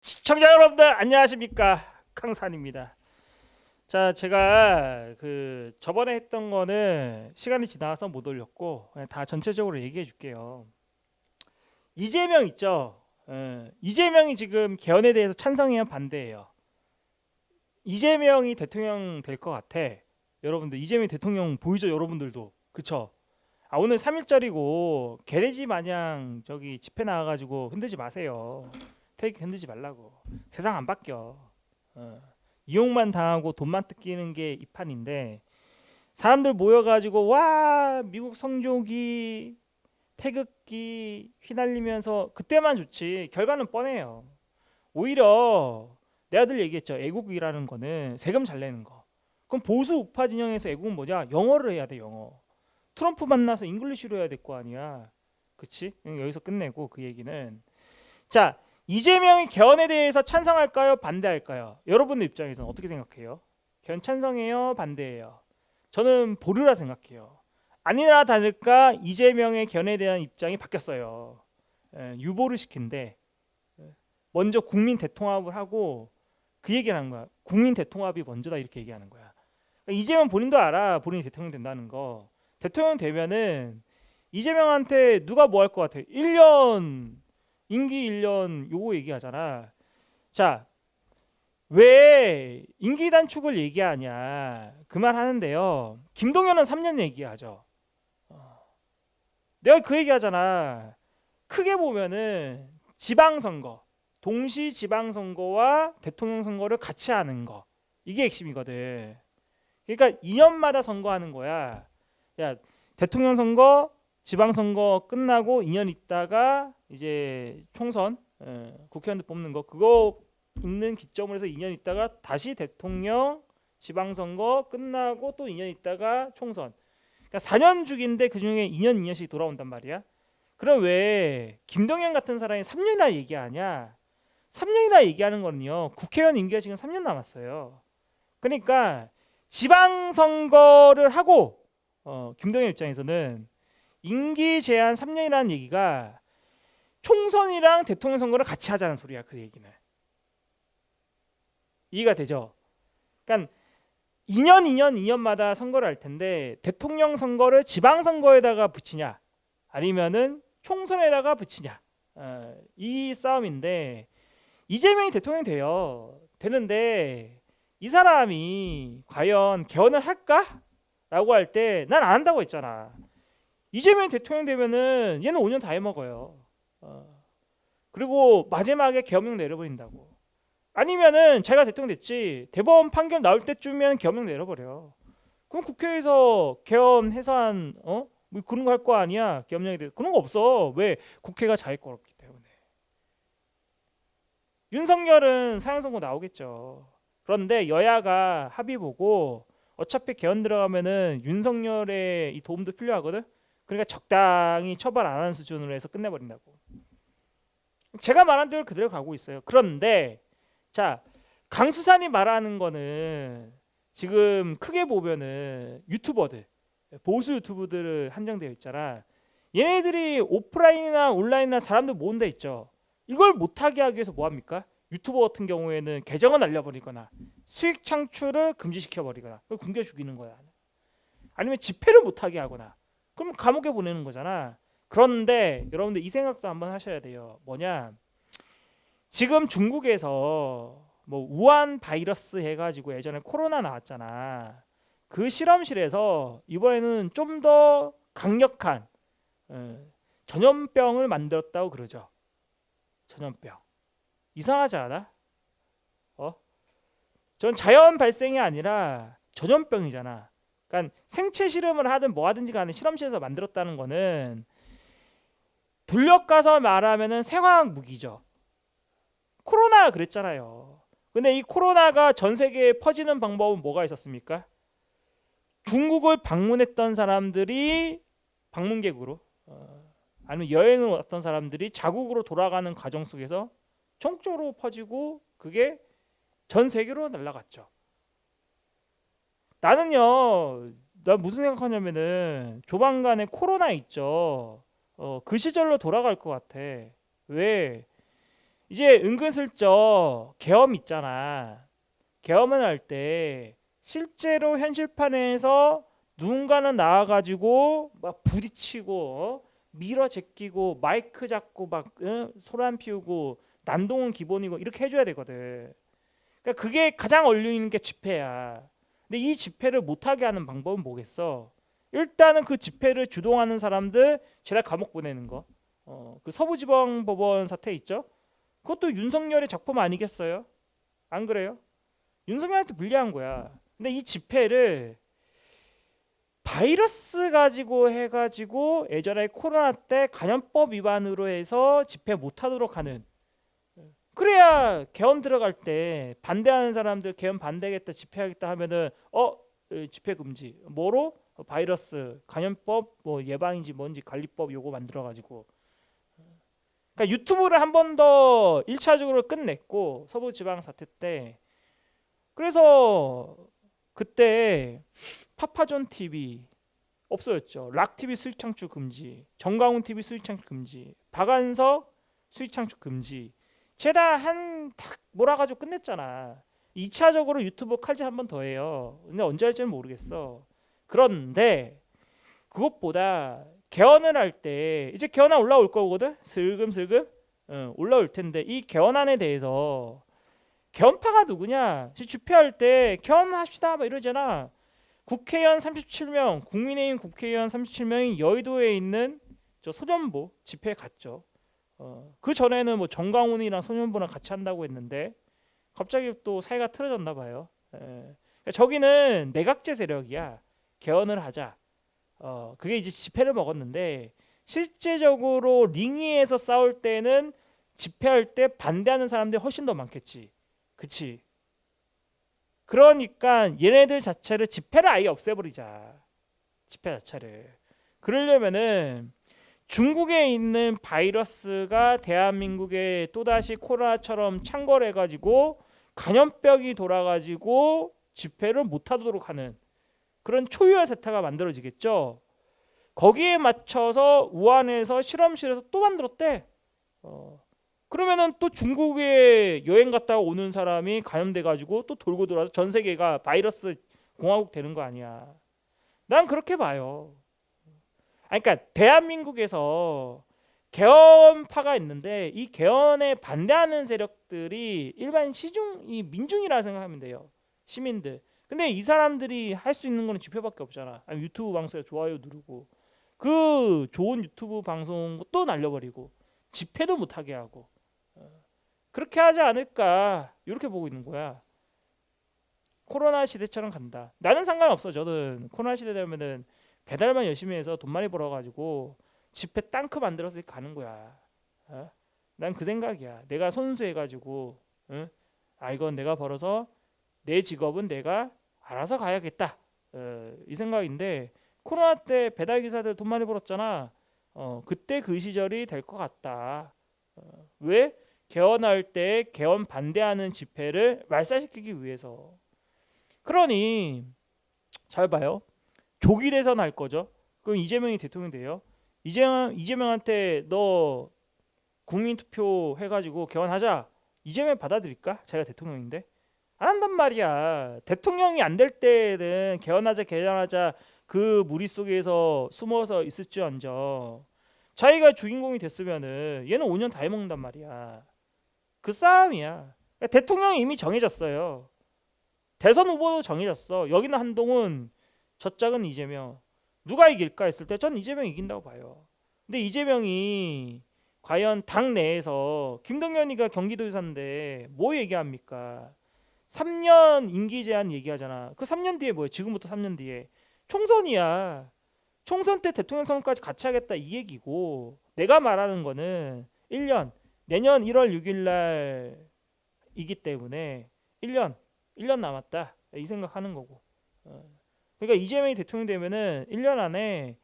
시청자 여러분들 안녕하십니까, 강산입니다. 자, 제가 저번에 했던 거는 시간이 지나서 못 올렸고 그냥 다 전체적으로 얘기해 줄게요. 이재명 있죠? 이재명이 지금 개헌에 대해서 찬성해요, 반대해요? 이재명이 대통령 될 것 같아. 여러분들 이재명 대통령 보이죠? 여러분들도 그쵸? 오늘 3일절이고 개돼지 마냥 저기 집회 나와가지고 흔들지 마세요. 테이크 흔들지 말라고. 세상 안 바뀌어. 어. 이용만 당하고 돈만 뜯기는 게 이 판인데, 사람들 모여가지고 와 미국 성조기 태극기 휘날리면서 그때만 좋지 결과는 뻔해요. 오히려 내가 늘 얘기했죠. 애국이라는 거는 세금 잘 내는 거. 그럼 보수 우파 진영에서 애국은 뭐냐? 영어를 해야 돼. 영어. 트럼프 만나서 잉글리시로 해야 될 거 아니야. 그치? 여기서 끝내고 그 얘기는, 자, 이재명이 개헌에 대해서 찬성할까요? 반대할까요? 여러분의 입장에서는 어떻게 생각해요? 개헌 찬성해요? 반대해요? 저는 보류라 생각해요. 아니나 다를까 이재명의 개헌에 대한 입장이 바뀌었어요. 유보를 시킨대. 먼저 국민 대통합을 하고 그 얘기를 하는 거야. 국민 대통합이 먼저다 이렇게 얘기하는 거야. 그러니까 이재명 본인도 알아. 본인이 대통령 된다는 거. 대통령 되면은 이재명한테 누가 뭐 할 것 같아? 1년 임기 1년 요거 얘기하잖아. 자, 왜 임기 단축을 얘기하냐? 그 말 하는데요. 김동연은 3년 얘기하죠. 내가 그 얘기하잖아. 크게 보면은 지방선거, 동시 지방선거와 대통령 선거를 같이 하는 거, 이게 핵심이거든. 그러니까 2년마다 선거하는 거야. 야, 대통령 선거, 지방선거 끝나고 2년 있다가 이제 총선, 국회의원들 뽑는 거, 그거 있는 기점으로 해서 2년 있다가 다시 대통령, 지방선거 끝나고 또 2년 있다가 총선. 그러니까 4년 주기인데 그 중에 2년 2년씩 돌아온단 말이야. 그럼 왜 김동연 같은 사람이 3년이나 얘기하냐? 3년이나 얘기하는 거는요. 국회의원 임기가 지금 3년 남았어요. 그러니까 지방선거를 하고, 김동연 입장에서는 임기 제한 3년이라는 얘기가 총선이랑 대통령 선거를 같이 하자는 소리야. 그 얘기는 이해가 되죠? 그러니까 2년마다 선거를 할 텐데 대통령 선거를 지방 선거에다가 붙이냐 아니면은 총선에다가 붙이냐, 이 싸움인데, 이재명이 대통령이 되는데 이 사람이 과연 개헌을 할까? 라고 할 때 난 안 한다고 했잖아. 이재명이 대통령 되면은 얘는 5년 다 해먹어요. 그리고 마지막에 계엄령 내려버린다고. 아니면은 자기가 대통령 됐지, 대법원 판결 나올 때쯤이면 계엄령 내려버려. 그럼 국회에서 계엄 해산, 뭐 그런 거 할 거 아니야. 계엄령이 돼. 그런 거 없어. 왜? 국회가 자기 거였기 때문에. 윤석열은 사형선고 나오겠죠. 그런데 여야가 합의 보고 어차피 개헌 들어가면은 윤석열의 이 도움도 필요하거든. 그러니까 적당히 처벌 안 하는 수준으로 해서 끝내버린다고. 제가 말한 대로 그대로 가고 있어요. 그런데 자, 강수산이 말하는 거는 지금 크게 보면은 유튜버들, 보수 유튜브들 한정되어 있잖아. 얘네들이 오프라인이나 온라인이나 사람들 모은다 있죠. 이걸 못하게 하기 위해서 뭐 합니까? 유튜버 같은 경우에는 계정을 날려버리거나 수익 창출을 금지시켜버리거나 그걸 굶겨 죽이는 거야. 아니면 집회를 못하게 하거나, 그럼 감옥에 보내는 거잖아. 그런데 여러분들 이 생각도 한번 하셔야 돼요. 뭐냐? 지금 중국에서 뭐 우한 바이러스 해가지고 예전에 코로나 나왔잖아. 그 실험실에서 이번에는 좀 더 강력한 전염병을 만들었다고 그러죠. 전염병. 이상하지 않아? 전 자연 발생이 아니라 전염병이잖아. 그러니까 생체 실험을 하든 뭐 하든지 간에 실험실에서 만들었다는 거는 돌려가서 말하면은 생화학 무기죠. 코로나가 그랬잖아요. 근데 이 코로나가 전 세계에 퍼지는 방법은 뭐가 있었습니까? 중국을 방문했던 사람들이 방문객으로, 아니면 여행을 왔던 사람들이 자국으로 돌아가는 과정 속에서 총적으로 퍼지고 그게 전 세계로 날아갔죠. 나는요, 나 무슨 생각하냐면은 조만간에 코로나 있죠. 그 시절로 돌아갈 것 같아. 왜? 이제 은근슬쩍 계엄 있잖아. 계엄을 할 때 실제로 현실판에서 누군가는 나와가지고 막 부딪히고 밀어 제끼고 마이크 잡고 막 소란 피우고 난동은 기본이고 이렇게 해줘야 되거든. 그러니까 그게 가장 어울리는 게 집회야. 근데 이 집회를 못하게 하는 방법은 뭐겠어? 일단은 그 집회를 주동하는 사람들 죄다 감옥 보내는 거. 그 서부지방법원 사태 있죠? 그것도 윤석열의 작품 아니겠어요? 안 그래요? 윤석열한테 불리한 거야. 근데 이 집회를 바이러스 가지고 해가지고 예전에 코로나 때 감염법 위반으로 해서 집회 못하도록 하는. 그래야 개헌 들어갈 때 반대하는 사람들 개헌 반대하겠다 집회하겠다 하면은 집회 금지 뭐로 바이러스 감염법 뭐 예방인지 뭔지 관리법 요거 만들어 가지고 그러니까 유튜브를 한 번 더 1차적으로 끝냈고 서부 지방 사태 때 그래서 그때 파파존 TV 없어졌죠. 락 TV 수익 창출 금지, 정강훈 TV 수익 창출 금지, 박한석 수익 창출 금지. 죄다 한탁 몰아가지고 끝냈잖아. 2차적으로 유튜브 칼질 한 번 더 해요. 근데 언제 할지는 모르겠어. 그런데 그것보다 개헌을 할 때 이제 개헌안 올라올 거거든. 슬금슬금 올라올 텐데 이 개헌안에 대해서 개헌파가 누구냐? 집회할 때 개헌합시다 막 이러잖아. 국회의원 37명, 국민의힘 국회의원 37명이 여의도에 있는 저 소년보 집회에 갔죠. 그 전에는 뭐 정강훈이랑 소년보랑 같이 한다고 했는데 갑자기 또 사이가 틀어졌나 봐요. 그러니까 저기는 내각제 세력이야. 개헌을 하자. 그게 이제 집회를 먹었는데 실제적으로 링 위에서 싸울 때는 집회할 때 반대하는 사람들이 훨씬 더 많겠지. 그치? 그러니까 얘네들 자체를 집회를 아예 없애버리자. 집회 자체를. 그러려면은 중국에 있는 바이러스가 대한민국에 또다시 코로나처럼 창궐해가지고 감염병이 돌아가지고 집회를 못하도록 하는 그런 초유의 세태가 만들어지겠죠. 거기에 맞춰서 우한에서 실험실에서 또 만들었대. 그러면은 또 중국에 여행 갔다가 오는 사람이 감염돼가지고 또 돌고 돌아서 전 세계가 바이러스 공화국 되는 거 아니야. 난 그렇게 봐요. 그러니까 대한민국에서 개헌파가 있는데 이 개헌에 반대하는 세력들이 일반 이 민중이라 생각하면 돼요. 시민들. 근데 이 사람들이 할 수 있는 거는 집회밖에 없잖아. 아니, 유튜브 방송에 좋아요 누르고 그 좋은 유튜브 방송 또 날려버리고 집회도 못하게 하고 그렇게 하지 않을까 이렇게 보고 있는 거야. 코로나 시대처럼 간다. 나는 상관없어. 저는 코로나 시대 되면은 배달만 열심히 해서 돈 많이 벌어가지고 집회 땅크 만들어서 가는 거야. 난 그 생각이야. 내가 손수해가지고 이건 내가 벌어서 내 직업은 내가 알아서 가야겠다. 이 생각인데 코로나 때 배달 기사들 돈 많이 벌었잖아. 그때 그 시절이 될 것 같다. 왜? 개헌할 때 개헌 반대하는 집회를 말살시키기 위해서. 그러니 잘 봐요. 조기 대선 할 거죠. 그럼 이재명이 대통령 돼요. 이재명한테 너 국민 투표 해가지고 개헌하자. 이재명 받아들일까? 자기가 대통령인데 안 한단 말이야. 대통령이 안 될 때는 개헌하자 그 무리 속에서 숨어서 있을지언정 자기가 주인공이 됐으면은 얘는 5년 다 해먹는단 말이야. 그 싸움이야. 대통령이 이미 정해졌어요. 대선 후보도 정해졌어. 여기는 한동훈, 저짝은 이재명. 누가 이길까 했을 때 전 이재명이 이긴다고 봐요. 근데 이재명이 과연 당 내에서 김동연이가 경기도지사인데 뭐 얘기합니까? 3년 임기 제한 얘기하잖아. 그 3년 뒤에 뭐야? 지금부터 3년 뒤에 총선이야. 총선 때 대통령 선거까지 같이 하겠다 이 얘기고 내가 말하는 거는 1년 내년 1월 6일 날이기 때문에 1년 남았다 이 생각하는 거고. 그러니까 이재명이 대통령 되면은 1년 안에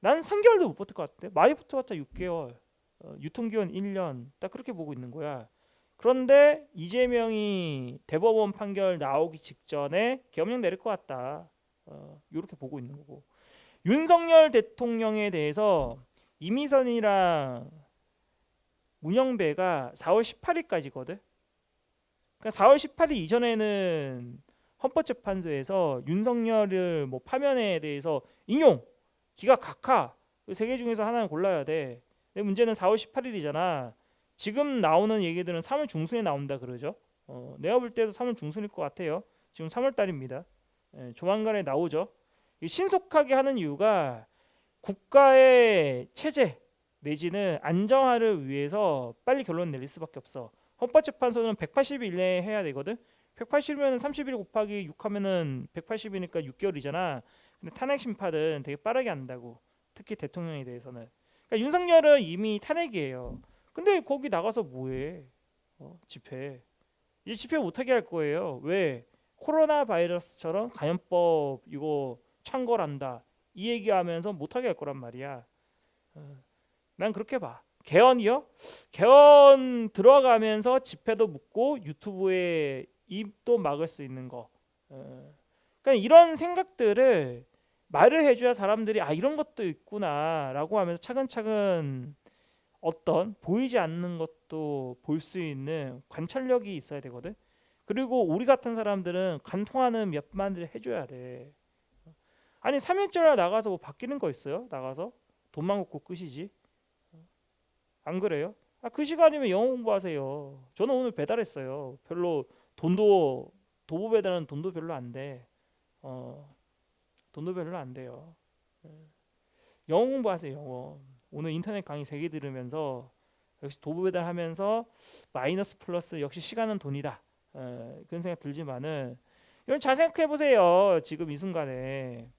난 3개월도 못 버틸 것 같아. 많이 붙어봤자 6개월. 유통기한 1년 딱 그렇게 보고 있는 거야. 그런데 이재명이 대법원 판결 나오기 직전에 계엄령 내릴 것 같다. 이렇게 보고 있는 거고. 윤석열 대통령에 대해서 이미선이랑 문영배가 4월 18일까지거든. 그러니까 4월 18일 이전에는 헌법재판소에서 윤석열을 뭐 파면에 대해서 인용, 기각 각하 세 개 중에서 하나를 골라야 돼. 근데 문제는 4월 18일이잖아. 지금 나오는 얘기들은 3월 중순에 나온다 그러죠. 내가 볼 때도 3월 중순일 것 같아요. 지금 3월 달입니다. 조만간에 나오죠. 신속하게 하는 이유가 국가의 체제 내지는 안정화를 위해서 빨리 결론 내릴 수밖에 없어. 헌법재판소는 180일 내에 해야 되거든. 180이면 30일 곱하기 6 하면은 180이니까 6개월이잖아. 근데 탄핵 심판은 되게 빠르게 한다고. 특히 대통령에 대해서는. 그러니까 윤석열은 이미 탄핵이에요. 근데 거기 나가서 뭐해? 집회. 이제 집회 못하게 할 거예요. 왜? 코로나 바이러스처럼 감염법 이거 창궐한다. 이 얘기하면서 못하게 할 거란 말이야. 난 그렇게 봐. 개헌이요? 개헌 들어가면서 집회도 묻고 유튜브에 입도 막을 수 있는 거. 그러니까 이런 생각들을 말을 해줘야 사람들이 아 이런 것도 있구나라고 하면서 차근차근 어떤 보이지 않는 것도 볼 수 있는 관찰력이 있어야 되거든. 그리고 우리 같은 사람들은 관통하는 몇 마디를 해줘야 돼. 아니 3일절 나가서 뭐 바뀌는 거 있어요? 나가서 돈만 걷고 끝이지. 안 그래요? 그 시간이면 영어 공부하세요. 저는 오늘 배달했어요. 별로 돈도 도보 배달은 돈도 별로 안 돼. 돈도 별로 안 돼요. 영어 공부하세요. 영어. 오늘 인터넷 강의 3개 들으면서 역시 도보 배달하면서 마이너스 플러스 역시 시간은 돈이다. 그런 생각 들지만은 여러분 잘 생각해 보세요. 지금 이 순간에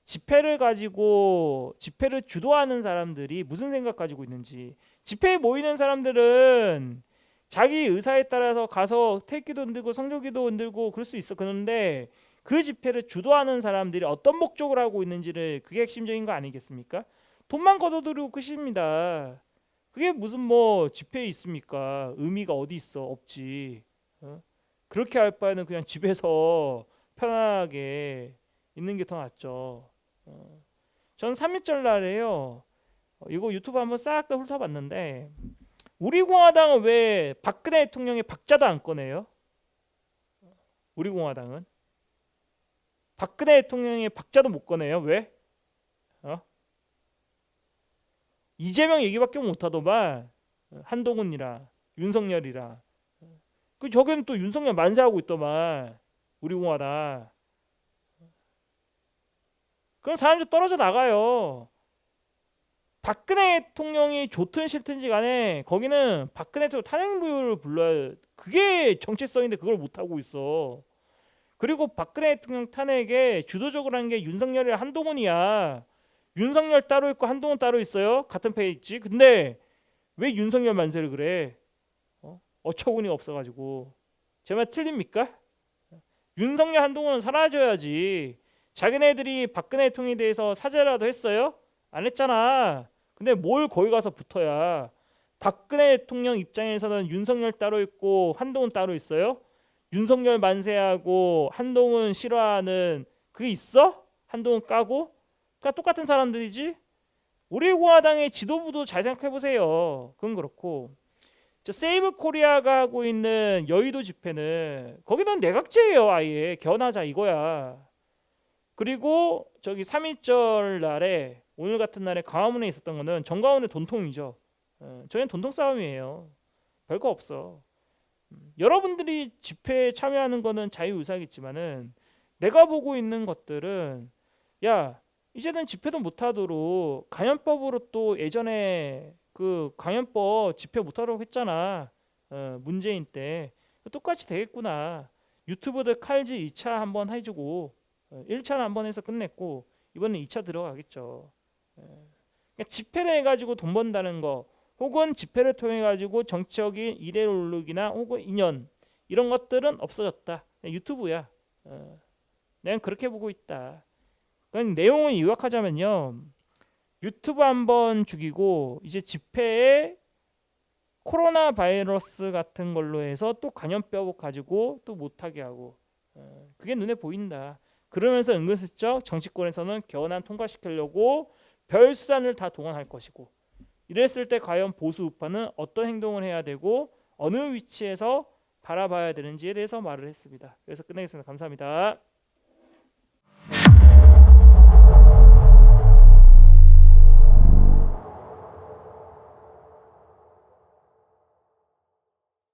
집회를 가지고 집회를 주도하는 사람들이 무슨 생각 가지고 있는지. 집회에 모이는 사람들은 자기 의사에 따라서 가서 태극기도 흔들고 성조기도 흔들고 그럴 수 있어. 그런데 그 집회를 주도하는 사람들이 어떤 목적을 하고 있는지를 그게 핵심적인 거 아니겠습니까? 돈만 걷어들이고 끝입니다. 그게 무슨 뭐 집회에 있습니까? 의미가 어디 있어? 없지. 그렇게 할 바에는 그냥 집에서 편하게 있는 게 더 낫죠. 전 3.1절 날에요. 이거 유튜브 한번 싹 다 훑어봤는데 우리 공화당은 왜 박근혜 대통령의 박자도 안 꺼내요? 우리 공화당은 박근혜 대통령의 박자도 못 꺼내요. 왜? 이재명 얘기밖에 못하더만. 한동훈이라 윤석열이라 그 저기는 또 윤석열 만세하고 있더만. 우리 공화당. 그럼 사람들 떨어져 나가요. 박근혜 대통령이 좋든 싫든지 간에 거기는 박근혜 대통령 탄핵무효를 불러야 그게 정체성인데 그걸 못하고 있어. 그리고 박근혜 대통령 탄핵에 주도적으로 한 게 윤석열이랑 한동훈이야. 윤석열 따로 있고 한동훈 따로 있어요. 같은 패에 있지. 근데 왜 윤석열 만세를 그래? 어처구니가 없어가지고. 제 말 틀립니까? 윤석열 한동훈은 사라져야지. 자기네들이 박근혜 대통령에 대해서 사죄라도 했어요? 안 했잖아. 근데 뭘 거기 가서 붙어야. 박근혜 대통령 입장에서는 윤석열 따로 있고 한동훈 따로 있어요? 윤석열 만세하고 한동훈 싫어하는 그게 있어? 한동훈 까고? 그러니까 똑같은 사람들이지. 우리 공화당의 지도부도 잘 생각해 보세요. 그건 그렇고 저 세이브 코리아가 하고 있는 여의도 집회는 거기는 내각제예요. 아예 개헌하자 이거야. 그리고 저기 3.1절 날에 오늘 같은 날에 광화문에 있었던 거는 정광훈의 돈통이죠. 저희는 돈통 싸움이에요. 별거 없어. 여러분들이 집회에 참여하는 거는 자유의사겠지만은 내가 보고 있는 것들은 야 이제는 집회도 못하도록 감염법으로 또 예전에 그 감염법 집회 못하도록 했잖아. 문재인 때 똑같이 되겠구나. 유튜버들 칼질 2차 한번 해주고 1차는 한번 해서 끝냈고 이번엔 2차 들어가겠죠. 그러니까 집회를 해가지고 돈 번다는 거 혹은 집회를 통해 가지고 정치적인 이데올로기나 혹은 인연 이런 것들은 없어졌다. 유튜브야. 내가 그렇게 보고 있다. 그러니까 내용을 요약하자면요. 유튜브 한번 죽이고 이제 집회에 코로나 바이러스 같은 걸로 해서 또 감염병 가지고 또 못하게 하고 그게 눈에 보인다. 그러면서 은근슬쩍 정치권에서는 개헌안 통과시키려고 별 수단을 다 동원할 것이고 이랬을 때 과연 보수 우파는 어떤 행동을 해야 되고 어느 위치에서 바라봐야 되는지에 대해서 말을 했습니다. 그래서 끝내겠습니다. 감사합니다.